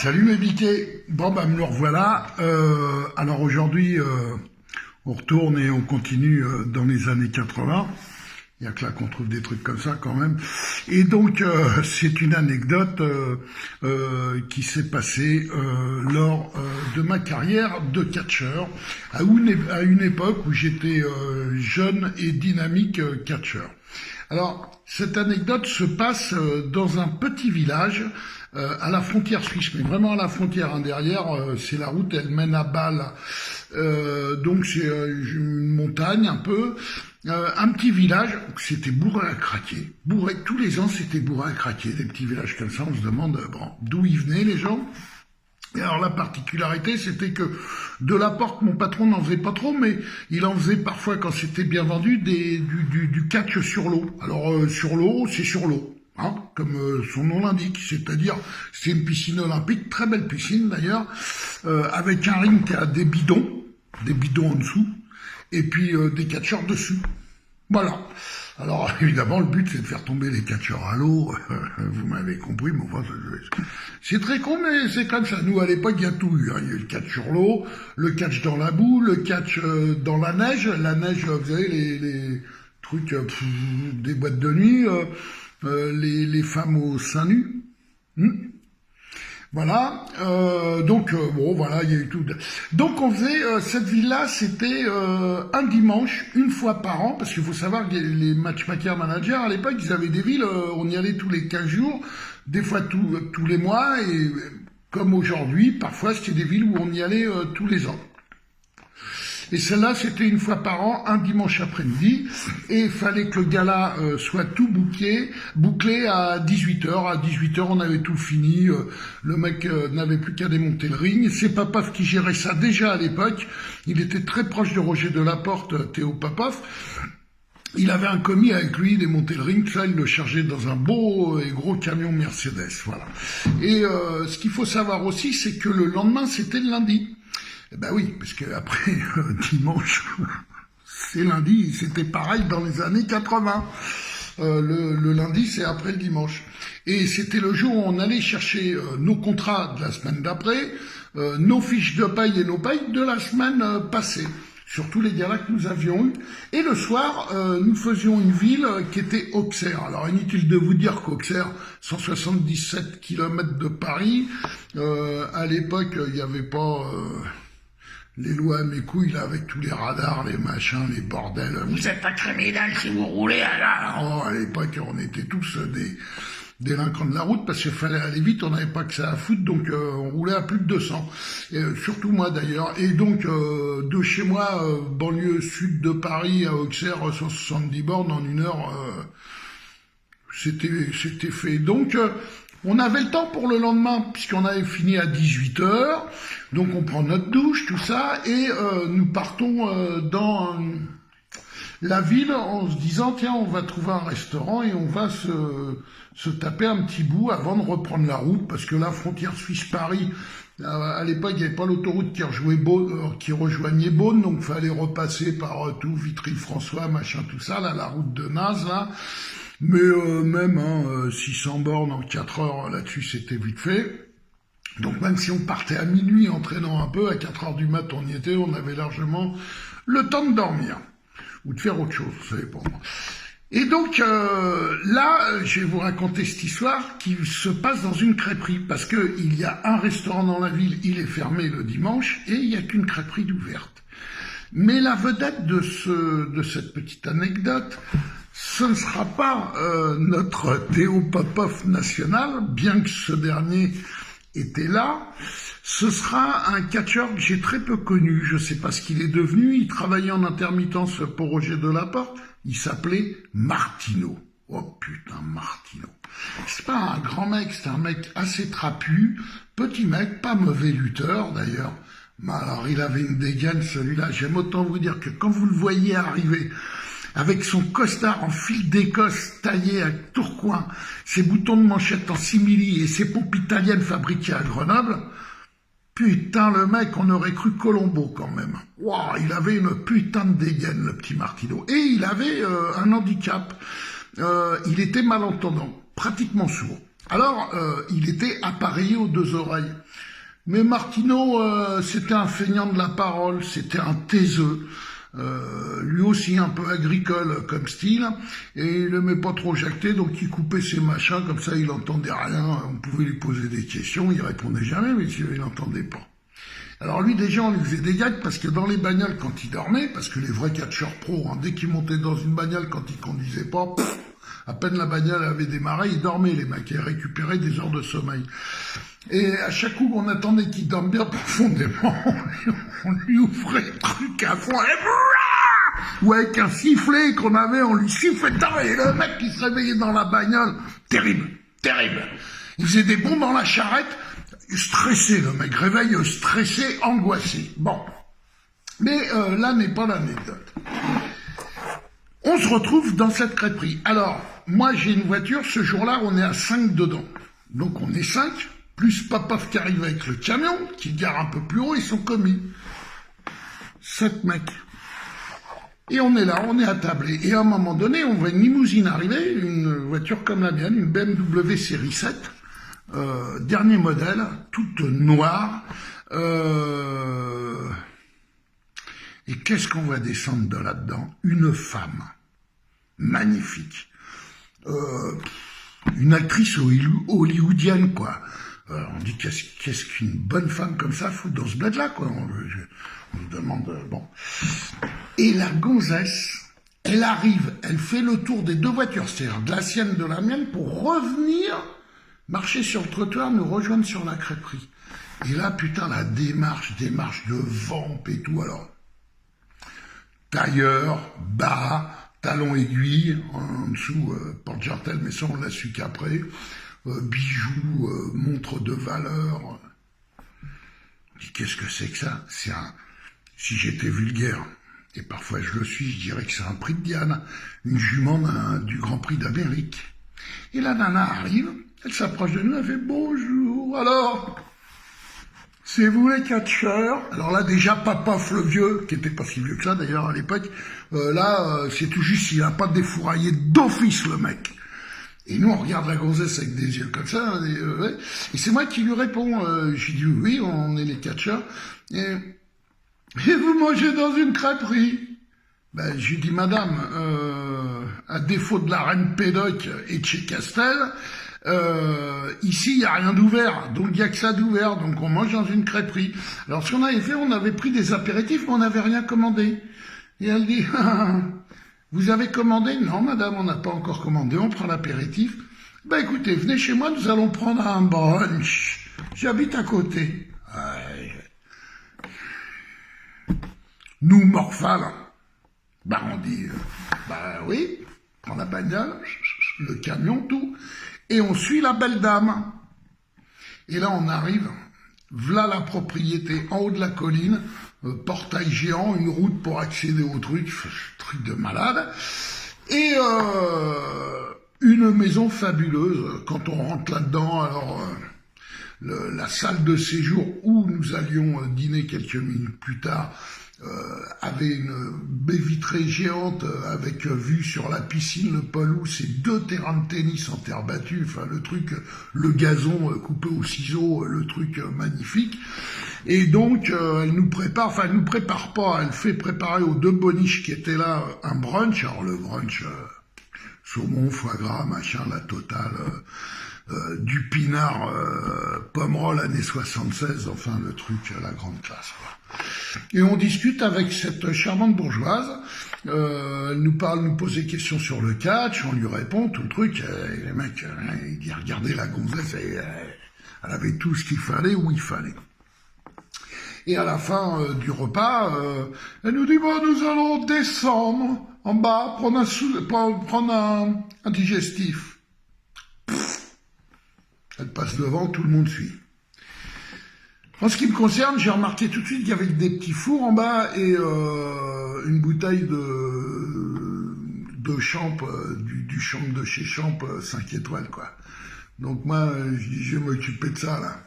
Salut mes biquets. Bon bah me revoilà. Alors aujourd'hui on retourne et on continue dans les années 80. Il y a que là qu'on trouve des trucs comme ça quand même. Et donc c'est une anecdote qui s'est passée lors de ma carrière de catcheur à une époque où j'étais jeune et dynamique catcheur. Alors cette anecdote se passe dans un petit village à la frontière suisse, mais vraiment à la frontière. Hein, derrière, c'est la route, elle mène à Bâle. Donc c'est une montagne un peu. Un petit village, c'était bourré à craquer. Bourré, tous les ans, c'était bourré à craquer. Des petits villages comme ça, on se demande bon, d'où ils venaient les gens. Et alors la particularité, c'était que de la porte, mon patron n'en faisait pas trop, mais il en faisait parfois, quand c'était bien vendu, du catch sur l'eau. Alors sur l'eau, c'est sur l'eau. Hein, comme son nom l'indique, c'est-à-dire c'est une piscine olympique, très belle piscine d'ailleurs, avec un ring qui a des bidons en dessous, et puis des catcheurs dessus. Voilà. Alors évidemment le but c'est de faire tomber les catcheurs à l'eau, vous m'avez compris, mais enfin c'est très con mais c'est comme ça. Nous à l'époque il y a tout eu, hein. Il y a eu le catch sur l'eau, le catch dans la boue, le catch dans la neige, vous savez les trucs, des boîtes de nuit, les femmes au seins nus. Voilà, bon voilà, il y a eu tout. Donc on faisait, cette ville-là, c'était un dimanche, une fois par an, parce qu'il faut savoir que les matchmakers managers, à l'époque, ils avaient des villes, on y allait tous les 15 jours, des fois tous les mois, et comme aujourd'hui, parfois c'était des villes où on y allait tous les ans. Et celle-là, c'était une fois par an, un dimanche après-midi, et il fallait que le gala soit tout bouclé à 18h. À 18h, on avait tout fini, le mec n'avait plus qu'à démonter le ring. C'est Popov qui gérait ça déjà à l'époque. Il était très proche de Roger Delaporte, Théo Popov. Il avait un commis avec lui, il démontait le ring, tout ça, il le chargeait dans un beau et gros camion Mercedes, voilà. Et ce qu'il faut savoir aussi, c'est que le lendemain, c'était le lundi. Eh ben oui, parce que après dimanche, c'est lundi, c'était pareil dans les années 80. Le lundi, c'est après le dimanche. Et c'était le jour où on allait chercher nos contrats de la semaine d'après, nos fiches de paye et nos payes de la semaine passée, sur tous les galas que nous avions eus. Et le soir, nous faisions une ville qui était Auxerre. Alors inutile de vous dire qu'Auxerre, 177 km de Paris, à l'époque, il n'y avait pas... les lois à mes couilles, là, avec tous les radars, les machins, les bordels. Vous êtes un criminel si vous roulez là. Oh, à l'époque, on était tous des délinquants de la route parce qu'il fallait aller vite, on n'avait pas que ça à foutre, donc on roulait à plus de 200. Et, surtout moi d'ailleurs. Et donc, de chez moi, banlieue sud de Paris à Auxerre, 170 bornes en 1 heure, c'était fait. Donc, on avait le temps pour le lendemain, puisqu'on avait fini à 18h, donc on prend notre douche, tout ça, et nous partons dans la ville en se disant, tiens, on va trouver un restaurant et on va se taper un petit bout avant de reprendre la route, parce que la frontière Suisse-Paris, à l'époque, il n'y avait pas l'autoroute qui rejoignait Beaune, donc il fallait repasser par tout, Vitry-François, machin, tout ça, là, la route de Naz, là. Mais même 600 bornes en 4 heures, là-dessus, c'était vite fait. Donc même si on partait à minuit en traînant un peu, à 4 heures du mat, on y était, on avait largement le temps de dormir. Ou de faire autre chose, vous savez, pour moi. Et donc là, je vais vous raconter cette histoire qui se passe dans une crêperie. Parce qu'il y a un restaurant dans la ville, il est fermé le dimanche, et il n'y a qu'une crêperie d'ouverte. Mais la vedette de cette petite anecdote, ce ne sera pas notre Théo Popov national, bien que ce dernier était là. Ce sera un catcheur que j'ai très peu connu. Je ne sais pas ce qu'il est devenu. Il travaillait en intermittence pour Roger Delaporte. Il s'appelait Martino. Oh putain, Martino. C'est pas un grand mec, c'est un mec assez trapu. Petit mec, pas mauvais lutteur d'ailleurs. Mais alors il avait une dégaine celui-là. J'aime autant vous dire que quand vous le voyez arriver avec son costard en fil d'Écosse taillé à tourcoing, ses boutons de manchette en simili et ses pompes italiennes fabriquées à Grenoble, putain le mec, on aurait cru Colombo quand même. Wow, il avait une putain de dégaine le petit Martino. Et il avait un handicap, il était malentendant, pratiquement sourd. Alors, il était appareillé aux deux oreilles. Mais Martineau, c'était un feignant de la parole, c'était un taiseux. Lui aussi un peu agricole comme style, et il aimait pas trop jacter, donc il coupait ses machins, comme ça il entendait rien, on pouvait lui poser des questions, il répondait jamais, mais il n'entendait pas. Alors lui déjà on lui faisait des gags, parce que dans les bagnoles quand il dormait, parce que les vrais catcheurs pros, hein, dès qu'ils montaient dans une bagnole quand ils conduisaient pas, à peine la bagnole avait démarré, ils dormaient les mecs, et récupéraient des heures de sommeil. Et à chaque coup qu'on attendait qu'il dorme bien profondément, on lui ouvrait le truc à fond, ou avec un sifflet qu'on avait, on lui sifflait dedans, et le mec qui se réveillait dans la bagnole, terrible, terrible. Il faisait des bonds dans la charrette, stressé le mec, réveil stressé, angoissé. Bon, mais là n'est pas l'anecdote. On se retrouve dans cette crêperie. Alors, moi j'ai une voiture, ce jour-là on est à 5 dedans, donc on est 5, plus Papaf qui arrive avec le camion, qui gare un peu plus haut, ils sont commis. 7 mecs. Et on est là, on est attablé. Et à un moment donné, on voit une limousine arriver, une voiture comme la mienne, une BMW série 7, dernier modèle, toute noire. Et qu'est-ce qu'on va descendre de là-dedans? Une femme. Magnifique. Une actrice hollywoodienne, quoi. On dit qu'est-ce qu'une bonne femme comme ça fout dans ce bled-là, quoi. On se demande, bon. Et la gonzesse, elle arrive, elle fait le tour des deux voitures, c'est-à-dire de la sienne, de la mienne, pour revenir marcher sur le trottoir, nous rejoindre sur la crêperie. Et là, putain, la démarche de vamp et tout, alors. Tailleur, bas, talons aiguilles, en dessous, porte-jartel, mais ça on l'a su qu'après, bijoux, montre de valeur. Je dis, qu'est-ce que c'est que ça? Si j'étais vulgaire, et parfois je le suis, je dirais que c'est un prix de Diane, une jument du Grand Prix d'Amérique. Et la nana arrive, elle s'approche de nous, elle fait « Bonjour, alors ?» C'est vous les catcheurs? Alors là déjà Papaf le vieux, qui était pas si vieux que ça d'ailleurs à l'époque, c'est tout juste, il a pas défouraillé d'office le mec. Et nous on regarde la gonzesse avec des yeux comme ça, ouais. Et c'est moi qui lui réponds, j'ai dit oui, on est les catcheurs. Et vous mangez dans une crêperie? Ben, j'ai dit madame, à défaut de la reine Pédoc et de chez Castel, ici, il n'y a rien d'ouvert, donc il n'y a que ça d'ouvert, donc on mange dans une crêperie. Alors, ce qu'on avait fait, on avait pris des apéritifs, mais on n'avait rien commandé. Et elle dit, vous avez commandé? Non, madame, on n'a pas encore commandé, on prend l'apéritif. Ben écoutez, venez chez moi, nous allons prendre un brunch. J'habite à côté. Nous, morphales, ben on dit, ben oui, prends la bagnole, le camion, tout. Et on suit la belle dame. Et là, on arrive, v'là la propriété, en haut de la colline, portail géant, une route pour accéder au truc de malade. Et une maison fabuleuse. Quand on rentre là-dedans, alors la salle de séjour où nous allions dîner quelques minutes plus tard, avait une baie vitrée géante avec vue sur la piscine, le pelouse et 2 terrains de tennis en terre battue, enfin le truc, le gazon coupé au ciseau, le truc magnifique. Et donc elle nous prépare, enfin elle nous prépare pas, elle fait préparer aux 2 boniches qui étaient là un brunch. Alors le brunch, saumon, foie gras, machin, la totale, du pinard, Pomerol années 76, enfin le truc, la grande classe, quoi. Et on discute avec cette charmante bourgeoise, elle nous parle, nous pose des questions sur le catch, on lui répond, tout le truc, et les mecs, il dit, regardez la gonzesse, elle avait tout ce qu'il fallait, où il fallait. Et à la fin du repas, elle nous dit, bon, nous allons descendre en bas, prendre un digestif. Elle passe devant, tout le monde suit. En ce qui me concerne, j'ai remarqué tout de suite qu'il y avait des petits fours en bas et une bouteille de champ, du champ de chez Champ 5 étoiles, quoi. Donc moi, je vais m'occuper de ça, là.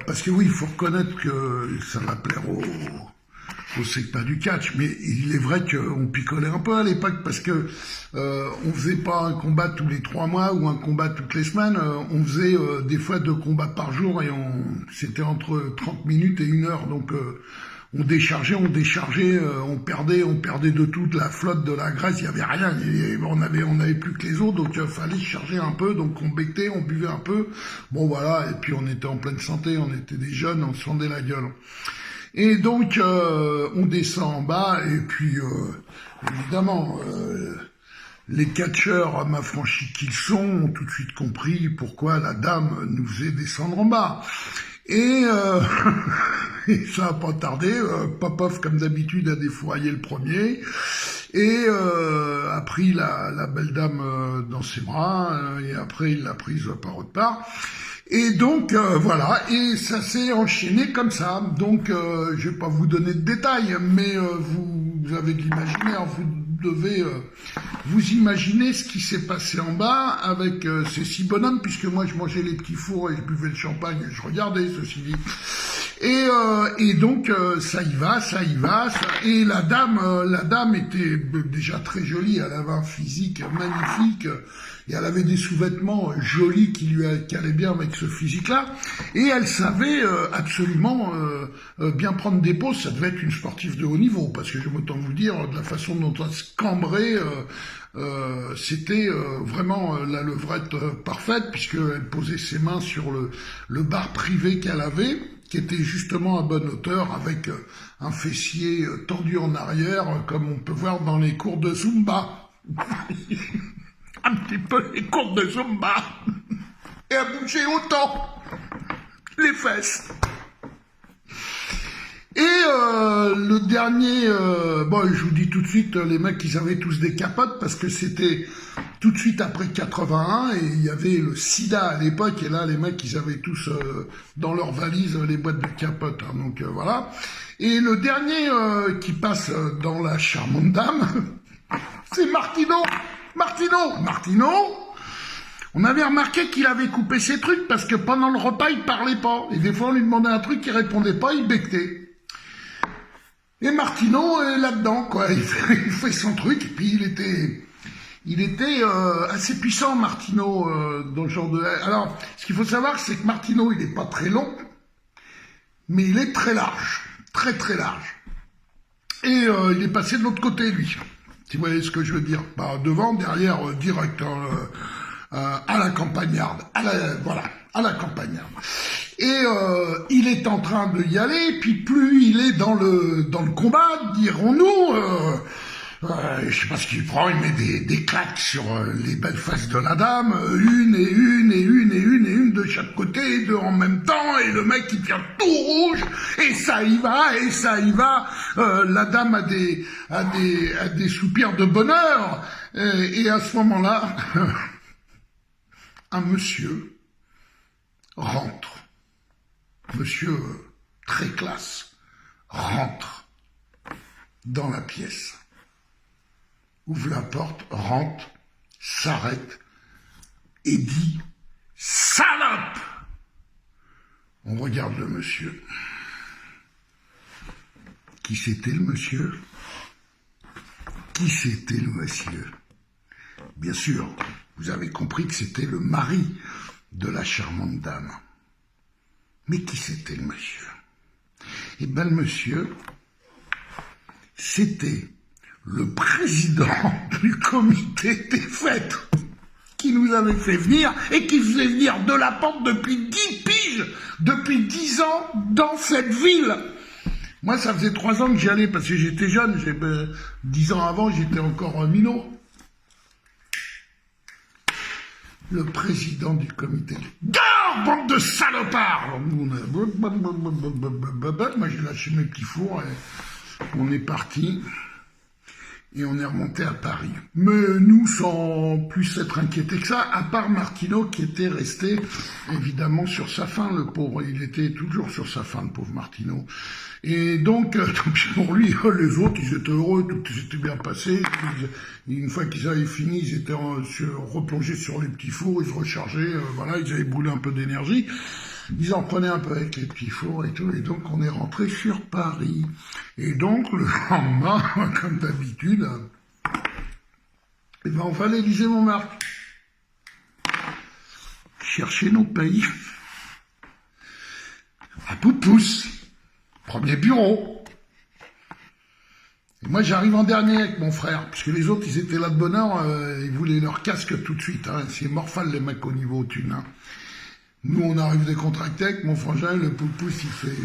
Parce que oui, il faut reconnaître que ça va plaire c'est pas du catch, mais il est vrai qu'on picolait un peu à l'époque parce que on faisait pas un combat tous les 3 mois ou un combat toutes les semaines, on faisait des fois 2 combats par jour et c'était entre 30 minutes et 1 heure, donc on déchargeait, on perdait de toute la flotte de la graisse, il y avait rien, on avait plus que les os, donc il fallait charger un peu, donc on bectait, on buvait un peu, bon voilà, et puis on était en pleine santé, on était des jeunes, on se fendait la gueule. Et donc on descend en bas, et puis évidemment, les catcheurs affranchis qu'ils sont ont tout de suite compris pourquoi la dame nous faisait descendre en bas. Et, et ça n'a pas tardé, Popov comme d'habitude a défouraillé le premier et a pris la belle dame dans ses bras et après il l'a prise par autre part. Et donc voilà, et ça s'est enchaîné comme ça. Donc je vais pas vous donner de détails, mais vous avez de l'imaginaire, vous devez vous imaginer ce qui s'est passé en bas avec ces 6 bonhommes, puisque moi je mangeais les petits fours et je buvais le champagne et je regardais, ceci dit. Et donc ça y va, et la dame était déjà très jolie, elle avait un physique magnifique, et elle avait des sous-vêtements jolis qui allaient bien avec ce physique-là, et elle savait absolument bien prendre des pauses. Ça devait être une sportive de haut niveau, parce que je m'entends vous dire, de la façon dont elle se cambrait, c'était vraiment la levrette parfaite, puisqu'elle posait ses mains sur le bar privé qu'elle avait, qui était justement à bonne hauteur, avec un fessier tendu en arrière, comme on peut voir dans les cours de Zumba. Un petit peu les cours de Zumba. Et à bouger autant les fesses. Et le dernier, bon, je vous dis tout de suite, les mecs, ils avaient tous des capotes, parce que c'était tout de suite après 81, et il y avait le sida à l'époque, et là, les mecs, ils avaient tous dans leurs valises les boîtes de capotes, hein, donc voilà. Et le dernier qui passe dans la charmante dame, c'est Martino. On avait remarqué qu'il avait coupé ses trucs, parce que pendant le repas, il parlait pas, et des fois, on lui demandait un truc, il répondait pas, il bectait. Et Martino est là-dedans, quoi. Il fait son truc, et puis il était assez puissant, Martino, dans le genre de... Alors, ce qu'il faut savoir, c'est que Martino, il n'est pas très long, mais il est très large, très très large. Et il est passé de l'autre côté, lui. Si vous voyez ce que je veux dire. Bah, devant, derrière, direct, à la campagnarde. Voilà, à la campagnarde. Et il est en train de y aller, puis plus il est dans le combat, dirons-nous, je sais pas ce qu'il prend, il met des claques sur les belles fesses de la dame, une de chaque côté, 2 en même temps, et le mec il devient tout rouge, et ça y va, la dame a des soupirs de bonheur, et à ce moment-là, un monsieur rentre. Monsieur très classe rentre dans la pièce, ouvre la porte, rentre, s'arrête et dit « Salope !» On regarde le monsieur. Qui c'était le monsieur? Bien sûr, vous avez compris que c'était le mari de la charmante dame. Mais qui c'était le monsieur? Eh bien, le monsieur, c'était le président du comité des fêtes qui nous avait fait venir et qui faisait venir de la porte depuis 10 piges, depuis 10 ans dans cette ville. Moi, ça faisait 3 ans que j'y allais parce que j'étais jeune. 10 ans avant, j'étais encore un minot. Le président du comité. Gare, bande de salopards! Moi, j'ai lâché mes petits fours et on est parti. Et on est remonté à Paris. Mais nous, sans plus être inquiétés que ça, à part Martino qui était resté évidemment sur sa faim, le pauvre. Il était toujours sur sa faim, le pauvre Martino. Et donc pour lui, les autres, ils étaient heureux, tout s'était bien passé. Une fois qu'ils avaient fini, ils étaient replongés sur les petits fours, ils se rechargeaient, voilà, ils avaient brûlé un peu d'énergie. ils en prenaient un peu avec les petits fours et tout, et donc on est rentré sur Paris. Et donc, le lendemain, comme d'habitude, eh ben, on va à l'Élysée-Montmartre. Chercher nos pays. À Poupousse. Premier bureau. Et moi, j'arrive en dernier avec mon frère, parce que les autres, ils étaient là de bonne heure, ils voulaient leur casque tout de suite. Hein. C'est morphal, les mecs, au niveau thune. Hein. Nous, on arrive décontractés avec mon frangin, le Poupousse, il fait...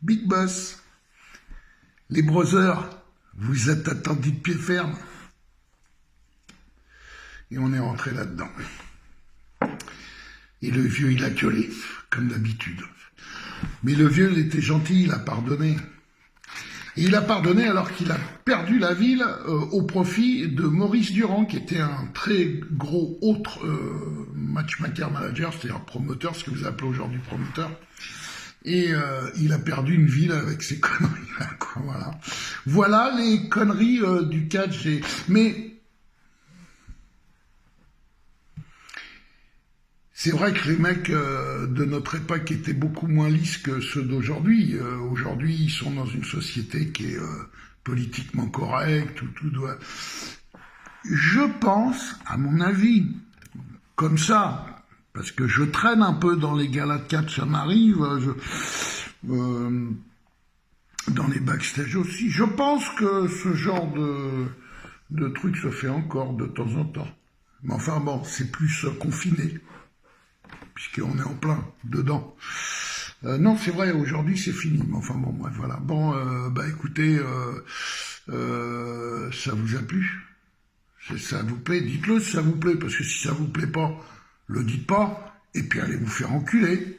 Big Boss. Les brothers, vous êtes attendus de pied ferme. Et on est rentré là-dedans. Et le vieux, il a gueulé, comme d'habitude. Mais le vieux, il était gentil, il a pardonné. Et il a pardonné alors qu'il a perdu la ville au profit de Maurice Durand, qui était un très gros autre matchmaker manager, c'est-à-dire promoteur, ce que vous appelez aujourd'hui promoteur. Et il a perdu une ville avec ces conneries-là, quoi, voilà. Voilà les conneries du catch. Mais c'est vrai que les mecs de notre époque étaient beaucoup moins lisses que ceux d'aujourd'hui. Aujourd'hui, ils sont dans une société qui est politiquement correcte, où tout doit... Je pense, à mon avis, comme ça, parce que je traîne un peu dans les galas de catch, ça m'arrive, dans les backstage aussi. Je pense que ce genre de truc se fait encore de temps en temps. Mais enfin bon, c'est plus confiné, puisqu'on est en plein dedans. Non, c'est vrai, aujourd'hui c'est fini, mais enfin bon, bref, voilà. Bon, bah écoutez, ça vous a plu? Ça vous plaît? Dites-le si ça vous plaît, parce que si ça vous plaît pas, le dites pas, et puis allez vous faire enculer.